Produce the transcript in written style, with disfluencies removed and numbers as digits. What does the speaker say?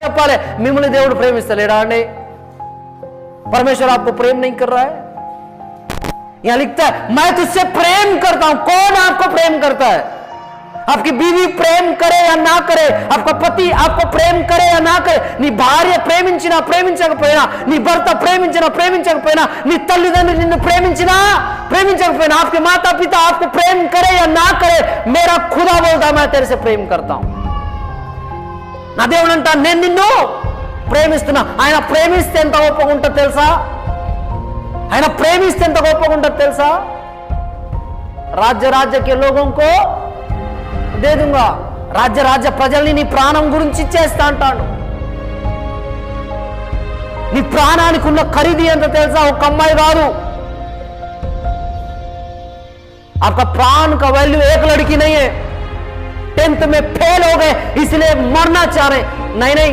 చెప్పాలి, మిమ్మల్ని దేవుడు ప్రేమిస్తలేడా అండి? परमेश्वर आपको प्रेम नहीं कर रहा है? यहां लिखता है मैं तुझसे प्रेम करता हूं। कौन आपको प्रेम करता है? आपकी बीवी प्रेम करे या ना करे, आपका पति आपको प्रेम करे या ना करे, నీ భార్య ప్రేమించినా ప్రేమించకపోయినా, నీ భర్త ప్రేమించినా ప్రేమించకపోయినా, నీ తల్లిదండ్రులు నిన్ను ప్రేమించినా ప్రేమించకపోయినా, आपके माता पिता आपको प्रेम करे या ना करे, मेरा खुदा बोलता मैं तेरे से प्रेम करता हूं। నా దేవుడు అంట నేను నిన్ను ప్రేమిస్తున్నా। ఆయన ప్రేమిస్తే ఎంత గొప్పగా ఉంటుందో తెలుసా? ఆయన ప్రేమిస్తే ఎంత గొప్పగా ఉంటుందో తెలుసా? राज्य के लोगों को दे दूंगा, राज्य ప్రజల్ని నీ ప్రాణం గురించి ఇచ్చేస్తా అంటాడు। నీ ప్రాణానికి ఉన్న ఖరీదు ఎంత తెలుసా? ఒక అమ్మాయి కాదు। आपका प्राण का वैल्यू एक लड़की नहीं है। 10th में फेल हो गए इसलिए मरना चाह रहे, नहीं।